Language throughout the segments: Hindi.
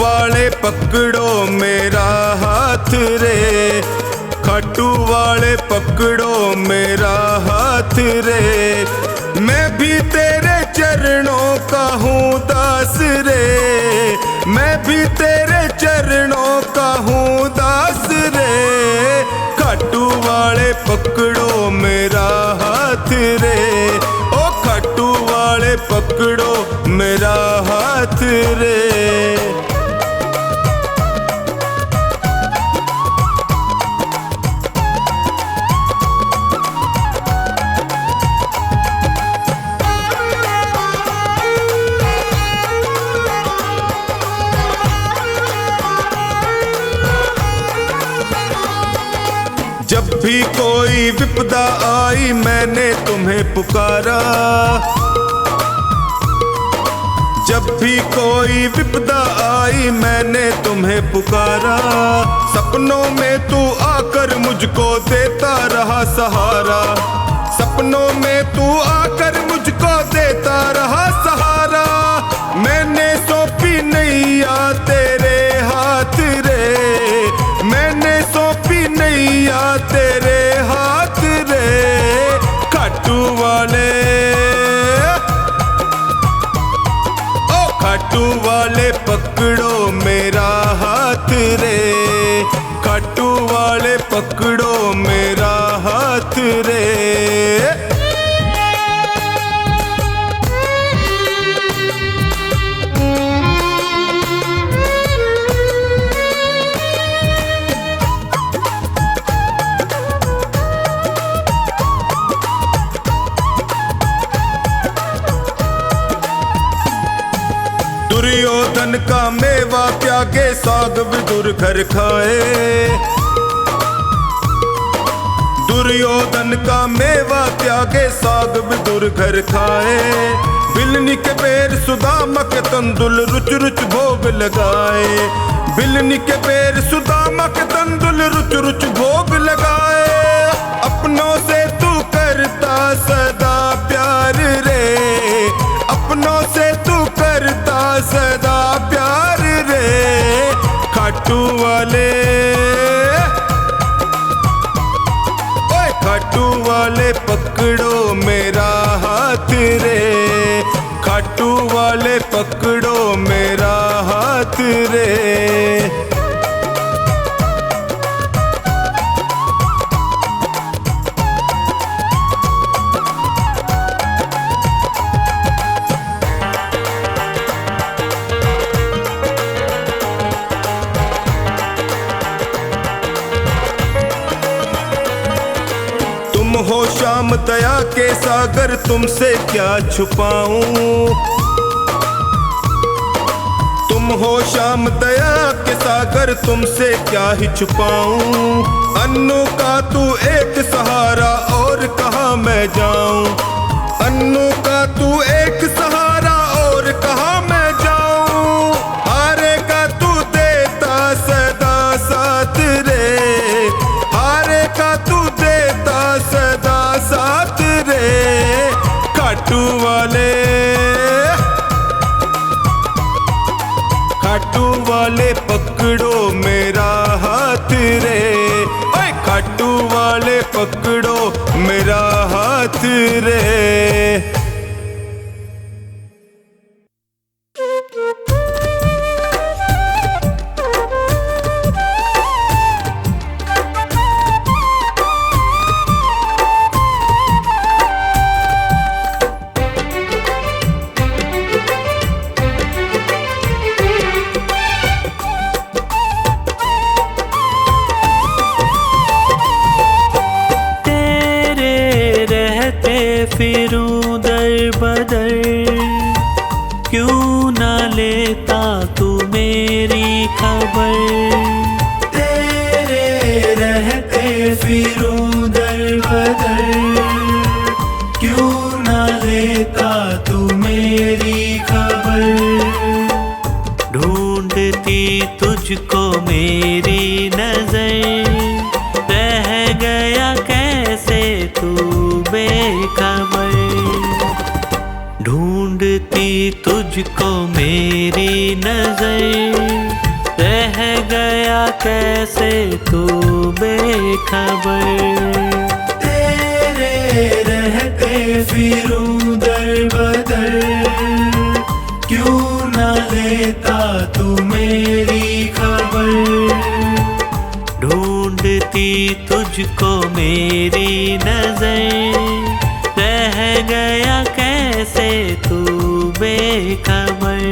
वाले पकड़ो मेरा हाथ रे, खाटू वाले पकड़ो मेरा हाथ रे। मैं भी तेरे चरणों का हूँ दास रे, मैं भी तेरे चरणों का हूँ दास रे। खाटू वाले पकड़ो मेरा हाथ रे, ओ खाटू वाले पकड़ो मेरा हाथ रे। जब भी कोई विपदा आई मैंने तुम्हें पुकारा, जब भी कोई विपदा आई मैंने तुम्हें पुकारा। सपनों में तू आकर मुझको देता रहा सहारा, सपनों में तू आकर मुझको देता रहा सहारा। मैंने सौंपी नैया तेरे हाथ रे, मैंने सौंपी नैया तेरे हाथ रे। खाटू वाले, ओ खाटू वाले पकड़ो मेरा हाथ रे, खाटू वाले पकड़ो मेरा हाथ रे। दुर्योधन का मेवा त्यागे साग विदुर घर खाए, दुर्योधन का मेवा त्यागे साग विदुर घर खाए। बिलनी के पैर सुदामा के तंदुल रुच रुच भोग लगाए, बिलनी के पैर सुदामा के तंदुल रुच रुच भोग लगाए। अपनों से तू करता सदा प्यार रे, अपनों से तू करता सदा प्यार रे। खाटू वाले, ओए खाटू वाले पकड़ो मेरा हाथ रे, खाटू वाले पकड़ो मेरा हाथ रे। हो श्याम दया के सागर तुमसे क्या छुपाऊं, तुम हो श्याम दया के सागर तुमसे क्या ही छुपाऊं। अन्नू का तू एक सहारा और कहाँ मैं जाऊं, अन्नू का तू एक सहारा और कहाँ मैं जाऊं। हारे का तू देता सदा साथ रे, हारे का तू देता सदा साथ रे। खाटू वाले, खाटू वाले पकड़ो मेरा हाथ रे, ओए खाटू वाले पकड़ो मेरा हाथ रे। फिरूं दर बदर, क्यों न लेता तू मेरी खबर। तेरे रहते फिरूं दर बदर, क्यों न लेता तू मेरी खबर। ढूंढती तुझको मेरी नजर, रह गया कैसे तू बेखबर। ढूंढती तुझको मेरी नजर, रह गया कैसे तू बेखबर। तेरे रहते फिरूं दर बदर, क्यों न लेता तू मेरी खबर। ढूंढती तुझको मेरी नजर, रह गया कैसे तू बेखबर।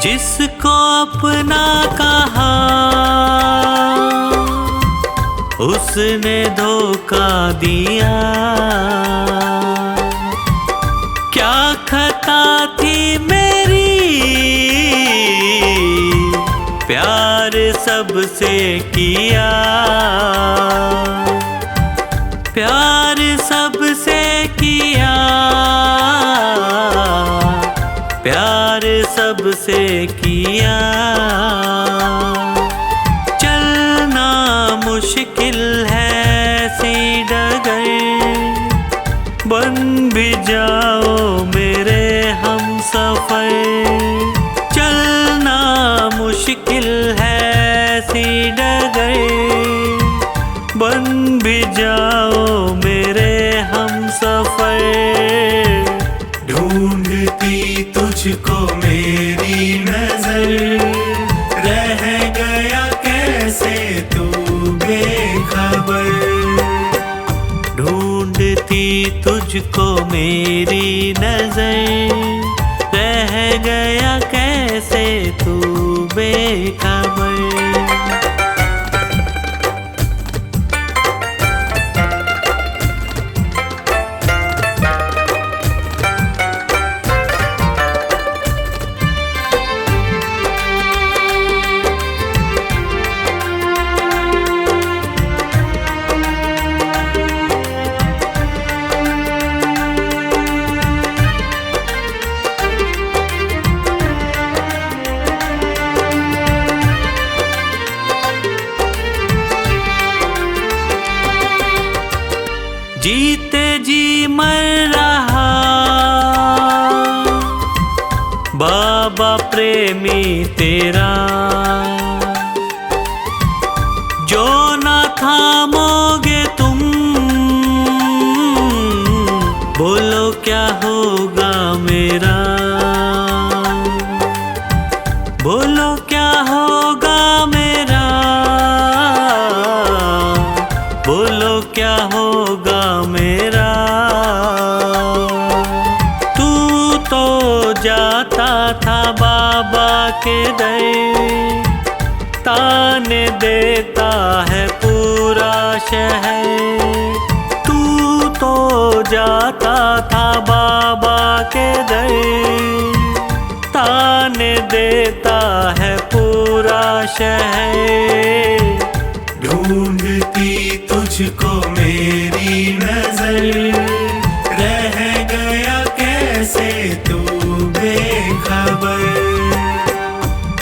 जिसको अपना कहा उसने धोखा दिया, क्या खता थी मेरी, प्यार सबसे किया। प्यार सबसे किया, प्यार सबसे किया। चलना मुश्किल है सी डगर, बन भी जाओ मेरे हम सफर। चलना मुश्किल है सी डगर, बन भी जाओ मेरे हम सफर। ढूंढती तुझको मेरी नजर, रह गया कैसे तू बेखबर। ढूंढती तुझको मेरी नजर, रह गया कैसे तू बेखबर। जीते जी मर रहा बाबा प्रेमी तेरा, जो ना थामोगे तुम, बोलो क्या होगा मेरा। बोलो क्या होगा मेरा, बोलो क्या होगा मेरा। तू तो जाता था बाबा के दर, ताने देता है पूरा शहर। तू तो जाता था बाबा के दर, ताने देता है पूरा शहर। ढूंढती तुझको मेरी नजर, रह गया कैसे तू बेखबर।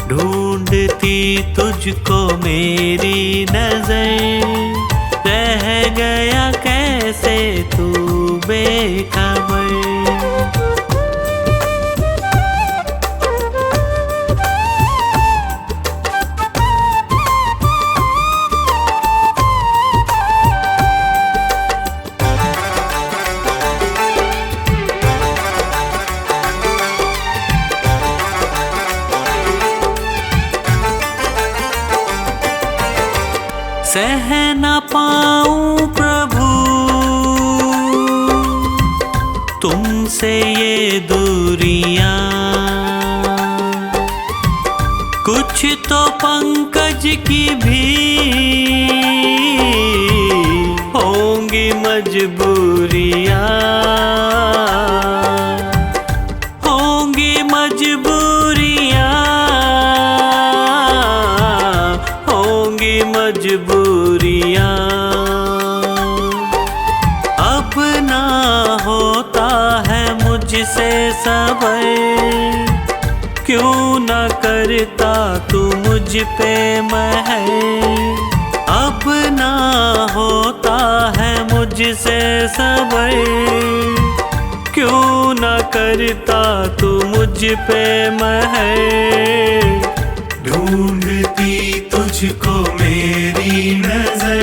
ढूंढती तुझको मेरी नजर, रह गया कैसे तू बेखबर। सह न पाऊं प्रभु तुमसे ये दूरियां, कुछ तो पंकज की भी होंगी मजबूरियां। होंगी मजबूरियां, होंगी मजबूरियां। मजबूरियां। अपना होता है मुझसे सबर, क्यों न करता तू मुझ पे महर। अपना होता है मुझसे सबर, क्यों न करता तू मुझ पे महर। ढूंढती तुझको मेरी नजर,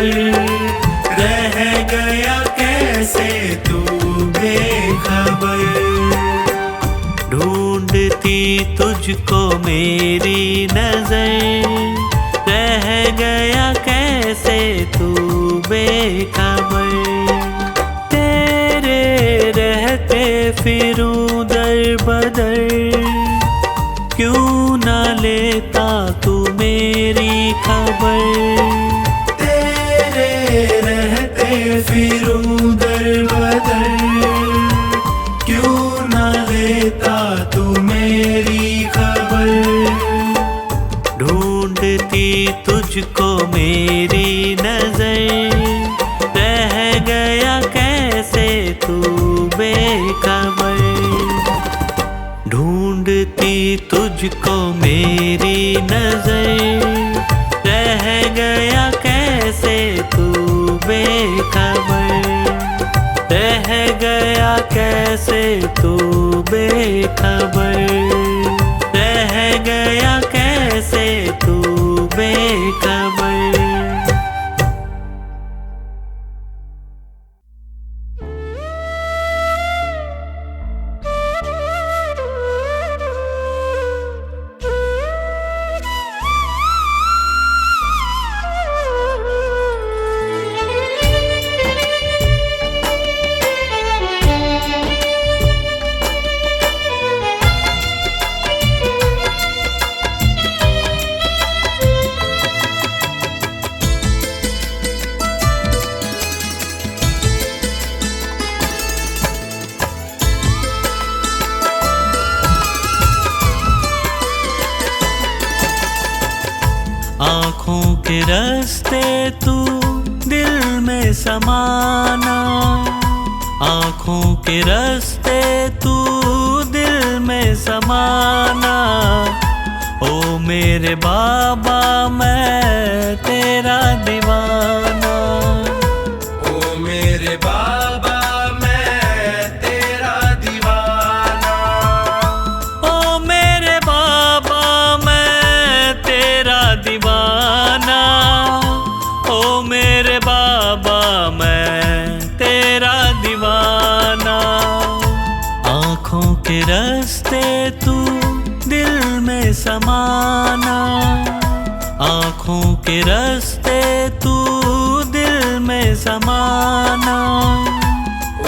रह गया कैसे तू बेखबर। ढूंढती तुझको मेरी नजर, रह गया कैसे तू बेखबर। तेरे रहते फिरूं दर बदर, क्यों न लेता तू मेरी खबर। तेरे रहते फिरूं दर बदर, क्यों न लेता तू मेरी खबर। ढूंढती तुझको मेरी नजर, रह गया कैसे तू बेखबर। ढूंढती तुझको मेरी नजर, रह गया कैसे तू बेखबर। रह गया कैसे तू बेखबर। रह गया कैसे तू बेखबर। आँखों के रास्ते तू दिल में समाना। आँखों के रास्ते तू दिल में समाना। ओ मेरे बाबा मैं तेरा दीवाना। ओ मेरे बाबा मैं तेरा दीवाना। ओ मेरे बाबा मैं तेरा दीवाना। ओ मेरे बाबा मैं तेरा दीवाना। आँखों के रास्ते तू दिल में समाना। आँखों के रास्ते तू दिल में समाना।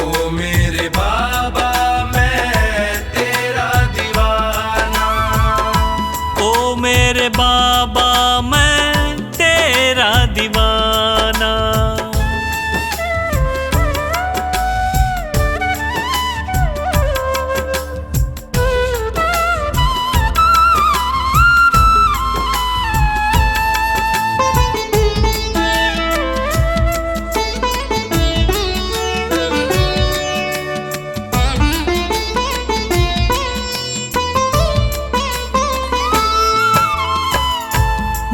ओ मेरे बाबा मैं तेरा दीवाना। ओ मेरे बाबा मैं तेरा दीवाना।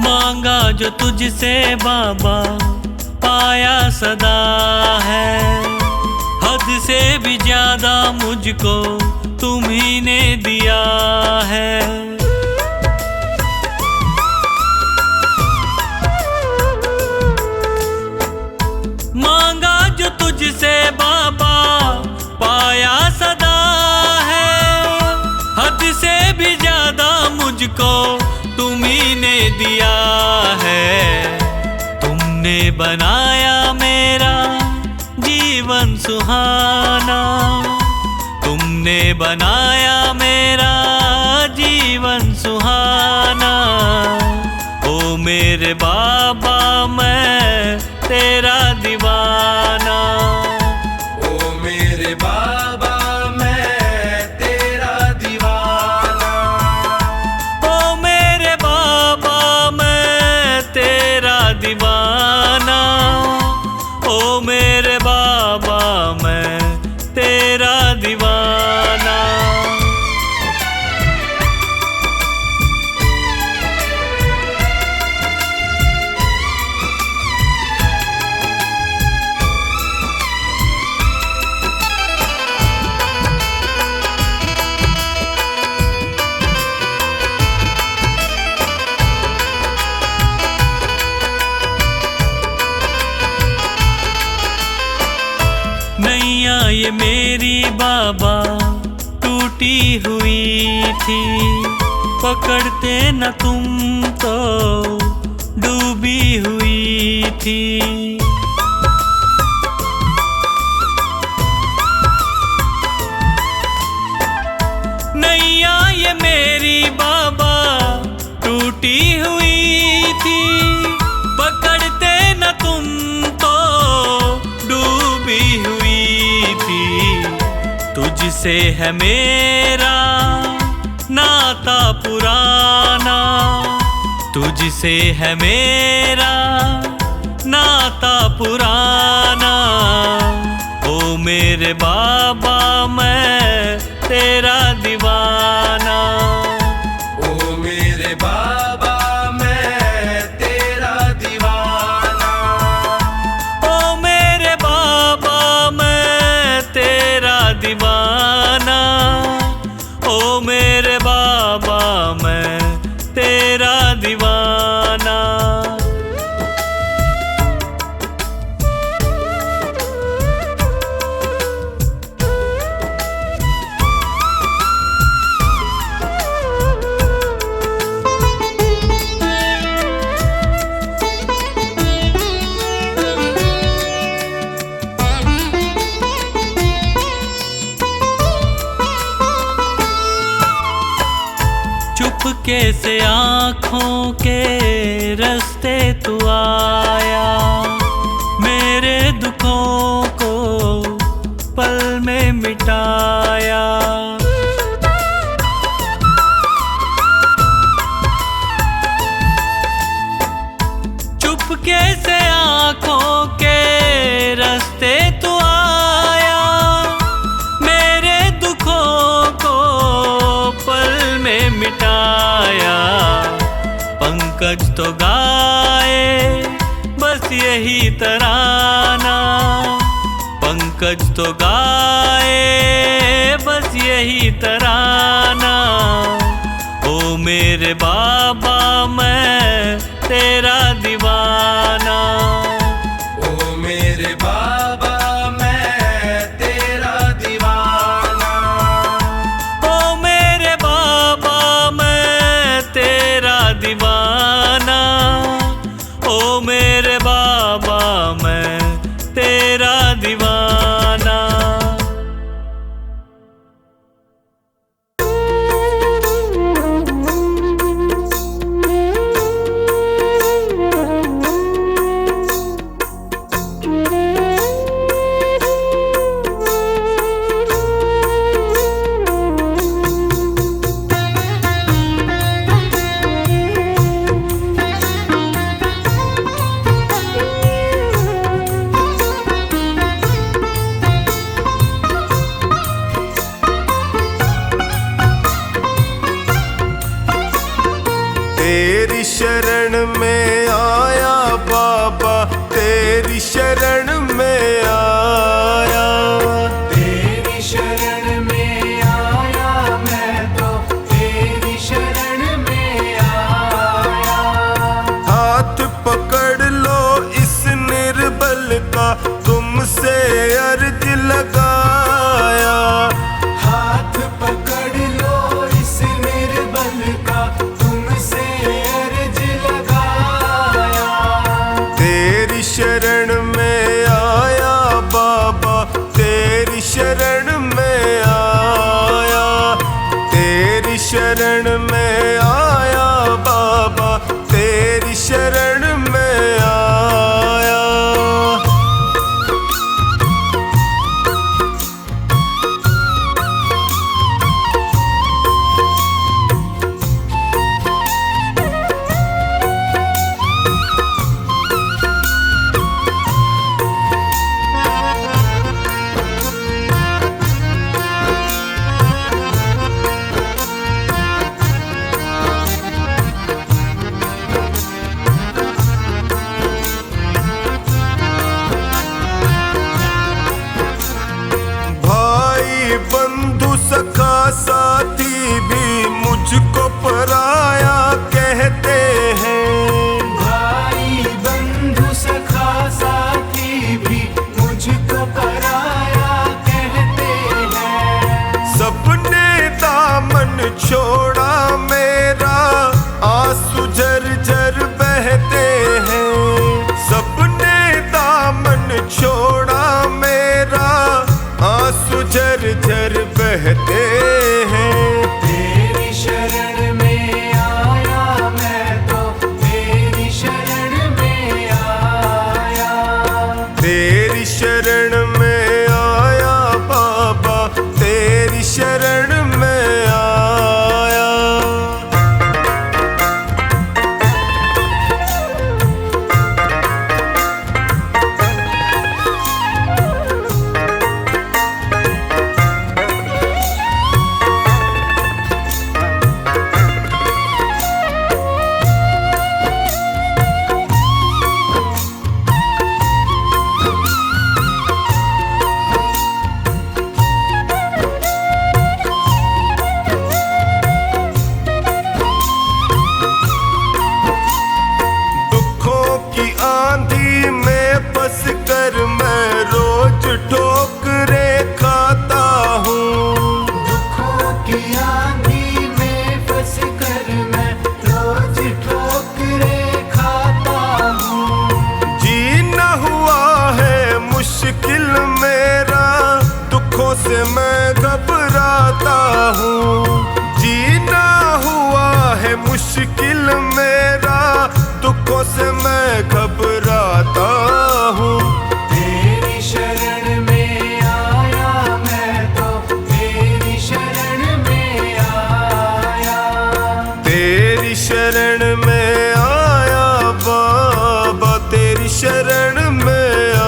मांगा जो तुझसे बाबा पाया सदा है। हद से भी ज्यादा मुझको तुम्ही ने दिया है। मांगा जो तुझसे बाबा पाया सदा है। हद से भी ज्यादा मुझको तुम्ही ने दिया है। तुमने बनाया मेरा जीवन सुहाना। तुमने बनाया मेरा जीवन सुहाना। ओ मेरे बाबा मैं तेरा दीवाना। ओ मेरे बाबा मैं तेरा दीवाना। ओ मेरे बाबा मैं तेरा दीवाना। ये मेरी बाबा टूटी हुई थी, पकड़ते न तुम तो डूबी हुई थी। नैया ये मेरी बाबा टूटी हुई थी, पकड़ते न तुम तो डूबी हुई थी। तुझसे है मेरा नाता पुराना, तुझसे है मेरा नाता पुराना। ओ मेरे बाबा मैं तेरा दीवाना, ओ मेरे बाबा मैं तेरा दीवाना, ओ मेरे बाबा मैं तेरा दीवाना, ओ मेरे बाबा मैं तेरा दीवाना। चुपके से आँखों के रास्ते तू आया, मेरे दुखों को पल में मिटाया। चुपके से आँखों के रास्ते तू आया, मेरे दुखों को पल में मिटाया। पंकज तो गाए बस यही तराना, पंकज तो गाए बस यही तराना। ओ मेरे बाबा मैं तेरा दीवाना, ओ मेरे बाबा मैं तेरा दीवाना, ओ मेरे बाबा मैं तेरा दीवाना, ओ मेरे बाबा मैं तेरा दीवाना। तेरी शरण में आया बाबा, तेरी शरण में आया, तेरी शरण में आया मैं तो तेरी शरण में आया। हाथ पकड़ लो इस निर्बल का, तुमसे अर्ज लगाया। हाथ पकड़ लो इस निर्बल का, तुमसे अर्ज लगाया। तेरी शरण में आया बाबा, तेरी शरण में आया, तेरी शरण में आया बाबा, तेरी शरण में आया। से मैं घबराता हूँ। जीना हुआ है मुश्किल मेरा, दुखों से मैं घबराता हूँ। तेरी शरण में आया मैं तो, तेरी शरण में आया। तेरी शरण में आया बाबा, तेरी शरण में आया।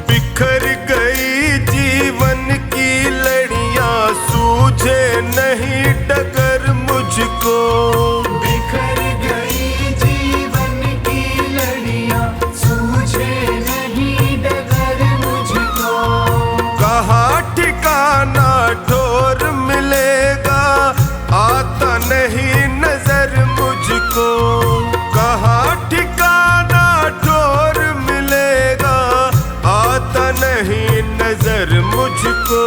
बिखर गई जीवन की लड़ियां, सूझे नहीं डगर मुझको। बिखर गई जीवन की लड़ियां, सूझे नहीं डगर मुझको। कहाँ ठिकाना ठोर मिलेगा, आता नहीं नजर मुझको। कहाँ ठिकाना ठोर मिलेगा, आता नहीं नजर मुझको।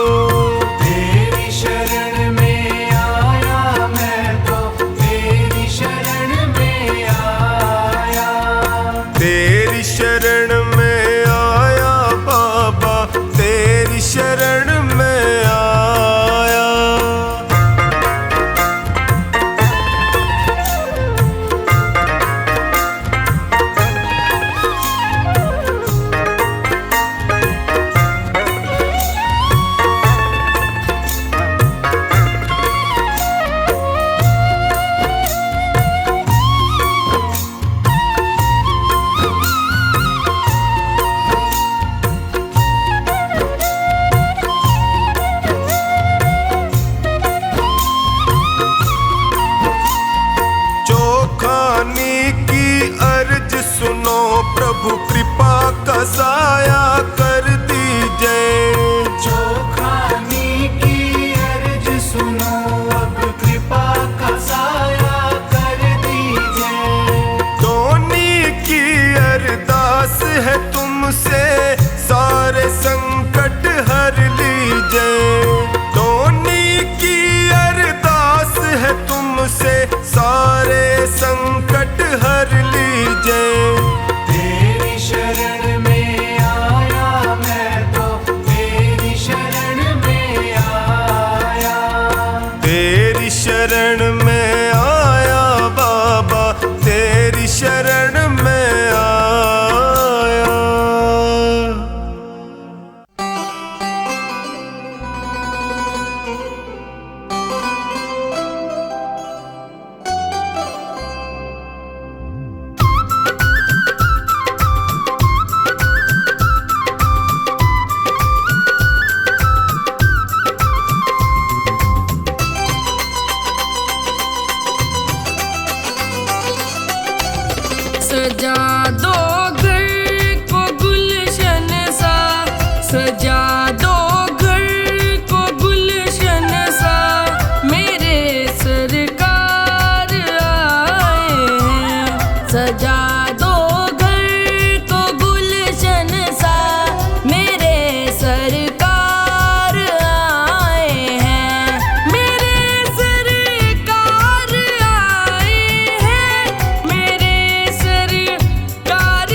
तेरी शरण में आया मैं तो, तेरी शरण में आया। तेरी शरण में आया बाबा, तेरी शरण में आया। चौखानी की अर्ज सुनो प्रभु, कृपा का साया कर दीजिए। चौखानी की अर्ज सुनो, अब कृपा का साया कर दीजिए। धोनी की अरदास है तुमसे, सारे संकट हर लीजिए। धोनी की अरदास है तुमसे, सारे संकट हर लीजिए। तेरी शरण में आया मैं तो, तेरी शरण में आया। तेरी शरण में आया बाबा, तेरी शरण में आया। सजा दो घर को गुलशन सा, सजा दो घर को गुलशन सा, मेरे सरकार आए हैं। सजा दो घर को गुलशन सा, मेरे सरकार आए हैं। मेरे सरकार आए हैं, मेरे सरकार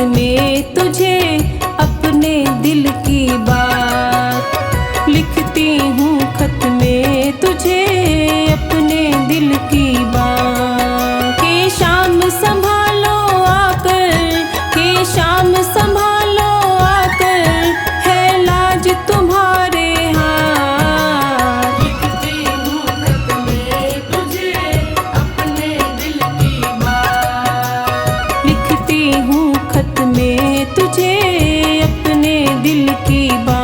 खत में तुझे अपने दिल की बात। लिखती हूँ खत में तुझे अपने दिल की बात। के शाम संभालो आकर, के शाम संभालो आकर, है लाज तुम्हारे हाथ। लिखती हूँ खत में तुझे अपने दिल की बात। लिखती हूँ खत में तुझे अपने दिल की बात।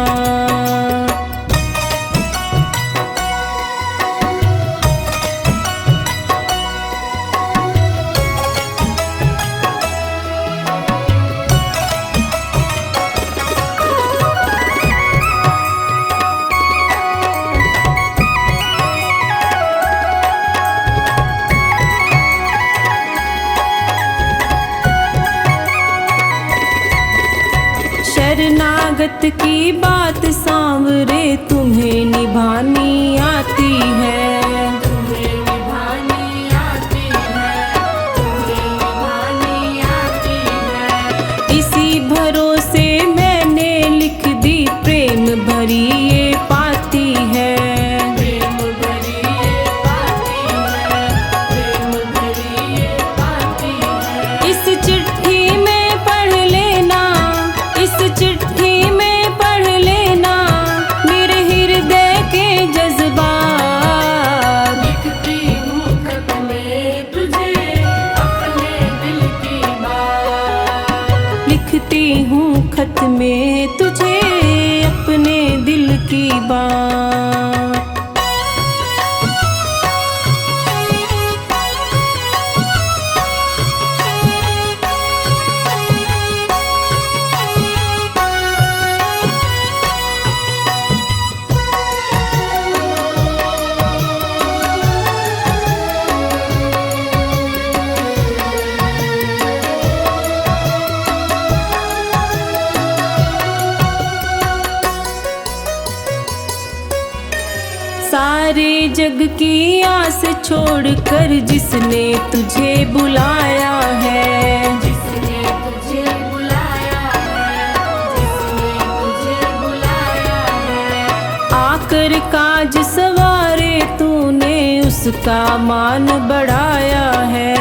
शरणागत की बात सांवरे तुम्हें निभानी आती है। तुम्हें निभानी आती है, तुम्हें निभानी आती है। इसी भरोसे मैंने लिख दी प्रेम भरी ये पाती है। प्रेम भरी ये पाती है, प्रेम भरी ये पाती है। इस चिट्ठी में पढ़ लेना, इस चिट्ठी में पढ़ लेना मेरे हृदय के जज्बात। लिखती हूँ खत में तुझे अपने दिल की बात। लिखती हूँ खत में तुझे अपने दिल की बात। सारे जग की आस छोड़कर जिसने तुझे बुलाया है, जिसने तुझे बुलाया है, जिसने तुझे बुलाया है। आकर काज सवारे तूने उसका मान बढ़ाया है।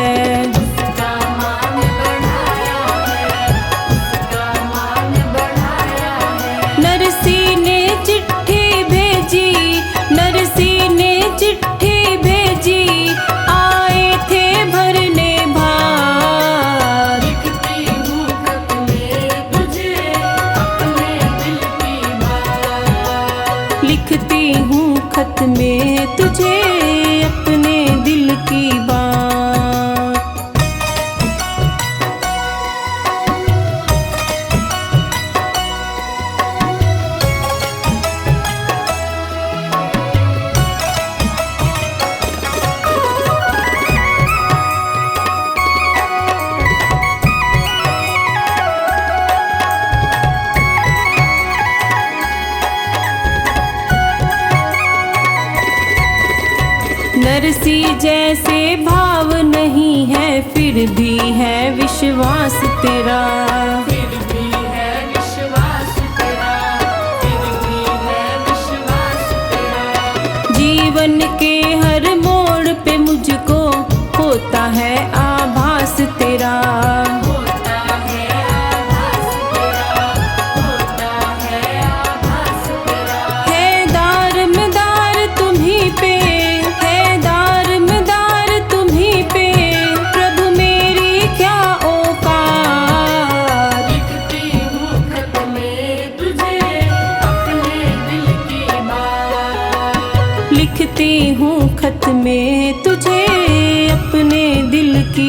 उसका मान बढ़ाया है, उसका मान बढ़ाया है। नरसी ने चिट्ठी भेजी, नरसी ने चिट्ठी भेजी, आए थे भरने भार। लिखती हूँ खत में तुझे अपने दिल की बात। लिखती हूँ खत में तुझे अपने दिल की बात। नरसी जैसे भाव नहीं है फिर भी है विश्वास तेरा। फिर भी है विश्वास तेरा, फिर भी है विश्वास तेरा। जीवन के हर मोड़ पे मुझको होता है आभास तेरा। होता है आभास तेरा, होता है आभास तेरा। है दारमदार तुम्हीं पे, है दारमदार तुम्हीं पे, प्रभु मेरी क्या औकात। लिखती हूँ खत में तुझे अपने दिल की बात। लिखती हूँ खत में तुझे अपने दिल की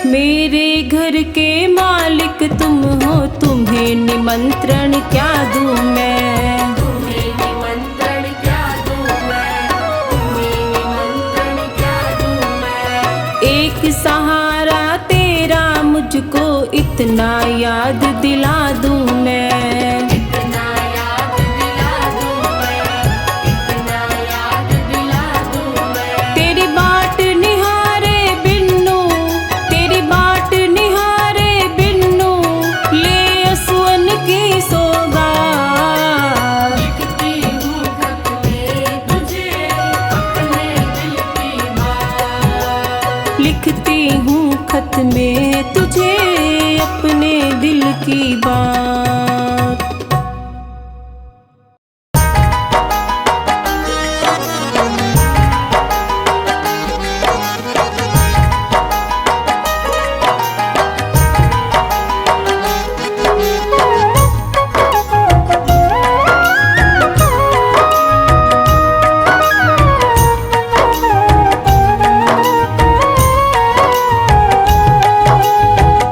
मेरे घर के मालिक तुम हो, तुम्हें निमंत्रण क्या दूं मैं? तुम्हें निमंत्रण क्या दूं मैं? तुम्हें निमंत्रण क्या दूं मैं? एक सहारा तेरा मुझको इतना याद दिला दूं मैं। इतना याद दिला दूं मैं, इतना याद दिला दूं मैं। तेरी बाट निहारे बिन्नू, तेरी बाट निहारे बिन्नू, ले असवन की सौगात। लिखती हूँ खत में तुझे अपने दिल की बात। लिखती हूँ खत में तुझे अपने दिल की बात।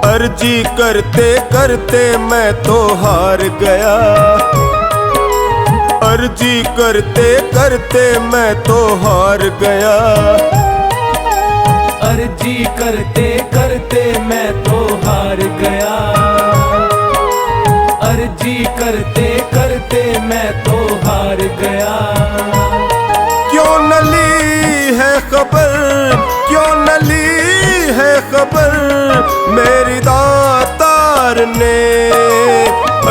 अर्जी करते करते मैं तो हार गया। अर्जी करते करते मैं तो हार गया। अर्जी करते करते मैं तो हार गया। अर्जी करते करते मैं तो हार गया। क्यों न ली है खबर, क्यों न ली है खबर मेरी दातार ने।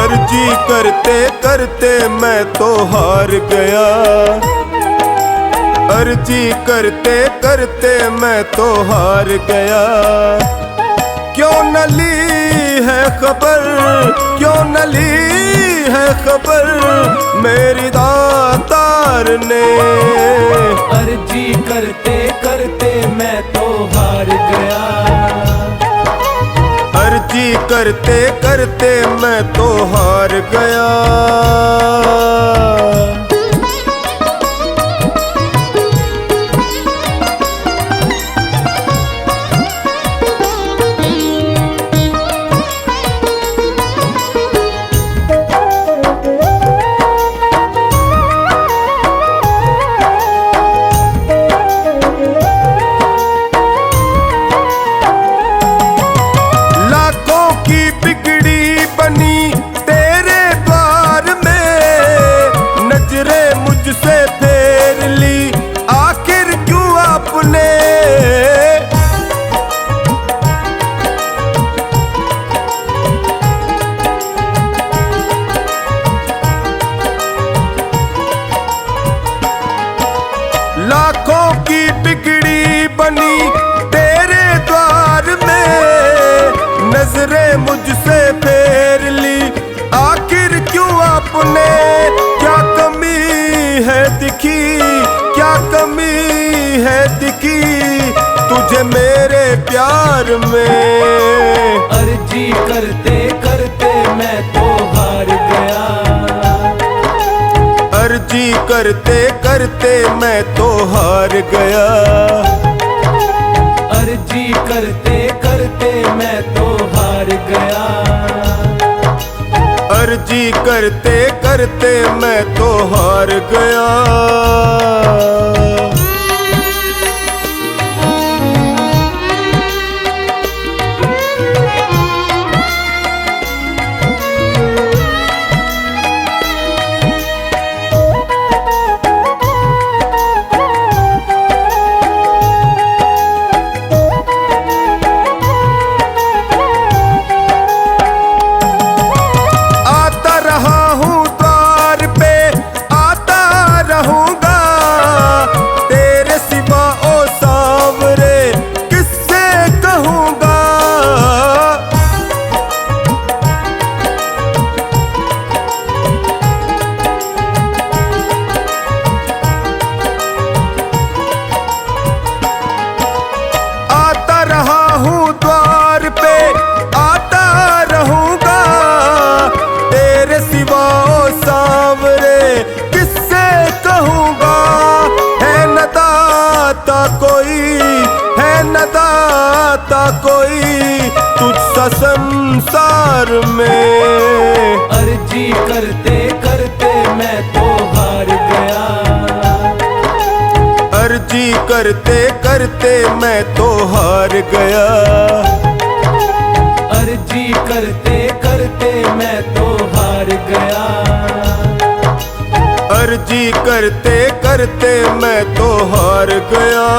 अर्जी करते करते मैं तो हार गया। अर्जी करते करते मैं तो हार गया। क्यों न ली है खबर, क्यों न ली है खबर मेरी दातार ने। अर्जी करते करते मैं तो हार गया। अर्जी करते करते मैं तो हार गया। लाखों की बिगड़ी बनी तेरे द्वार में, नजरें मुझसे फेर ली आखिर क्यों आपने। क्या कमी है दिखी, क्या कमी है दिखी तुझे मेरे प्यार में। अर्जी करते करते मैं तो हार गया। अर्जी करते करते मैं तो हार गया। अर्जी करते करते मैं तो हार गया। अर्जी करते करते मैं तो हार गया। न दाता कोई तुझसा संसार में। अर्जी करते करते मैं तो हार गया, अर्जी करते करते मैं तो हार गया, अर्जी करते करते मैं तो हार गया, अर्जी करते करते मैं तो हार गया।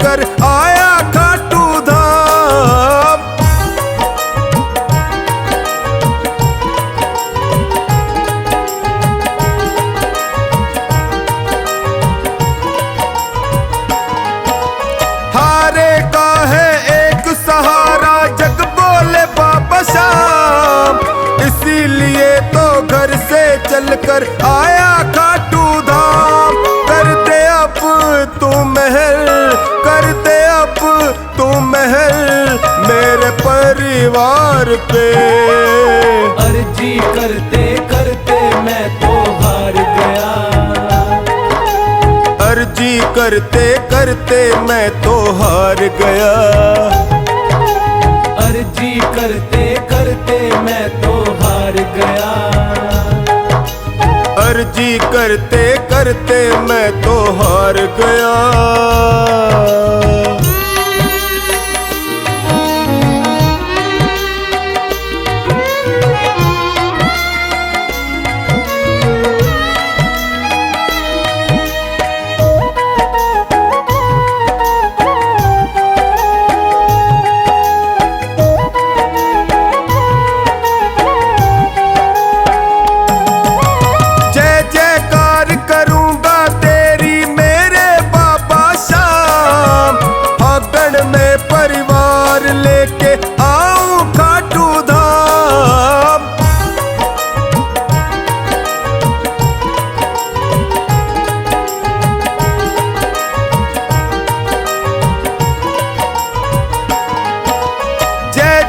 कर आया खाटू धाम, हारे का है एक सहारा जग बोले बाबा शाम, इसीलिए तो घर से चलकर आया खाटू धाम। कर दे अब तू महल, कर दे अब तू महल मेरे परिवार पे। अर्जी करते करते मैं तो हार गया, अर्जी करते करते मैं तो हार गया, अर्जी करते करते मैं तो हार गया, अर्जी करते करते मैं तो हार गया।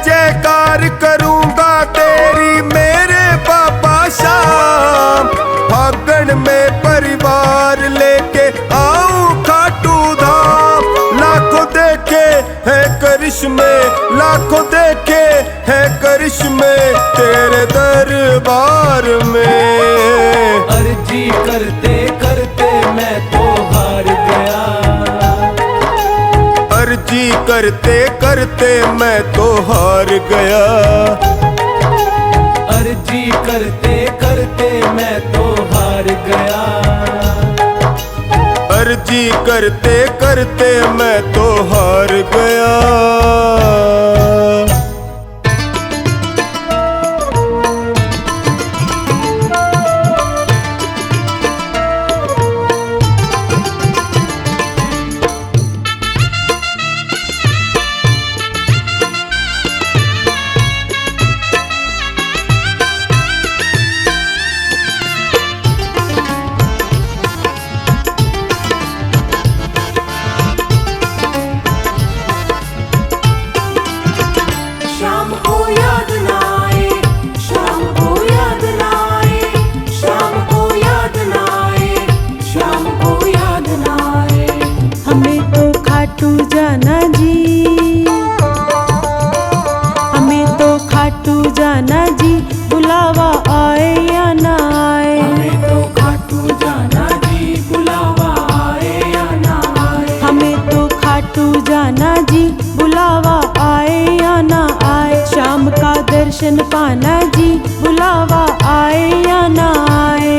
जयकार करूंगा तेरी मेरे बाबा शाम, फागण में परिवार लेके आऊं खाटू धाम। लाखों देखे हैं करिश्मे, लाखों देखे हैं करिश्मे तेरे दरबार में। अर्जी करते करते मैं तो हार गया, अर्जी करते करते मैं तो हार गया, अर्जी करते करते मैं तो हार गया, अर्जी करते करते मैं तो हार गया। शाम को याद ना आए, शाम को याद ना आए, शाम को याद ना आए, शाम को याद ना आए। हमें तो खाटू जाना जी, हमें तो खाटू जाना जी, बुलावा आए या ना आए। हमें तो खाटू जाना जी, बुलावा आए या ना आए। हमें तो खाटू जाना जी, बुलावा आए या ना आए। शाम का दर्शन पाना जी, बुलावा आए या ना आए।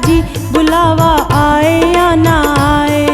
जी बुलावा आए या ना आए।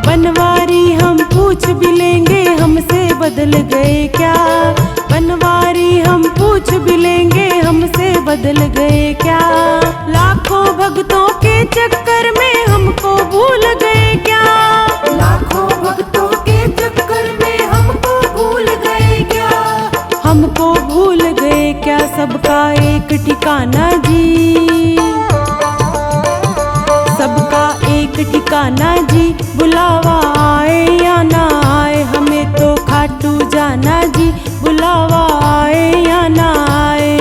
बनवारी हम पूछ भी लेंगे हमसे बदल गए क्या, बनवारी हम पूछ भी लेंगे हमसे बदल गए क्या। लाखों भक्तों के चक्कर में हमको भूल गए क्या, लाखों भक्तों के चक्कर में हमको भूल गए क्या, हमको भूल गए क्या। सबका एक ठिकाना जी, सबका एक ठिकाना जी बुलावा आए या ना आए। हमें तो खाटू जाना जी बुलावा आए या ना आए।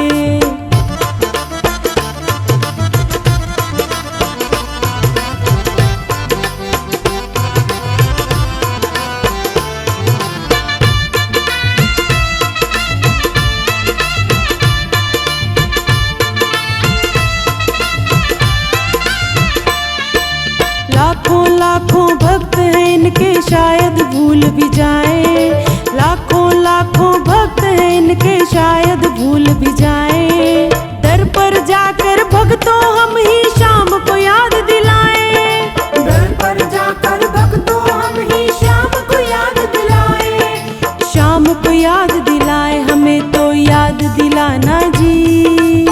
लाखों लाखों भक्त हैं इनके शायद भूल भी जाएं, लाखों लाखों भक्त हैं इनके शायद भूल भी जाएं। दर पर जाकर भक्तों हम ही शाम को याद दिलाएं, दर पर जाकर भक्तों हम ही शाम को याद दिलाए, शाम को याद दिलाए। हमें तो याद दिलाना जी,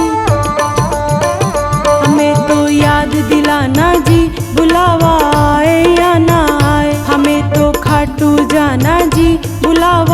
हमें तो याद दिलाना जी बुलावा आए या ना आए। हमें तो खाटू जाना जी बुलावा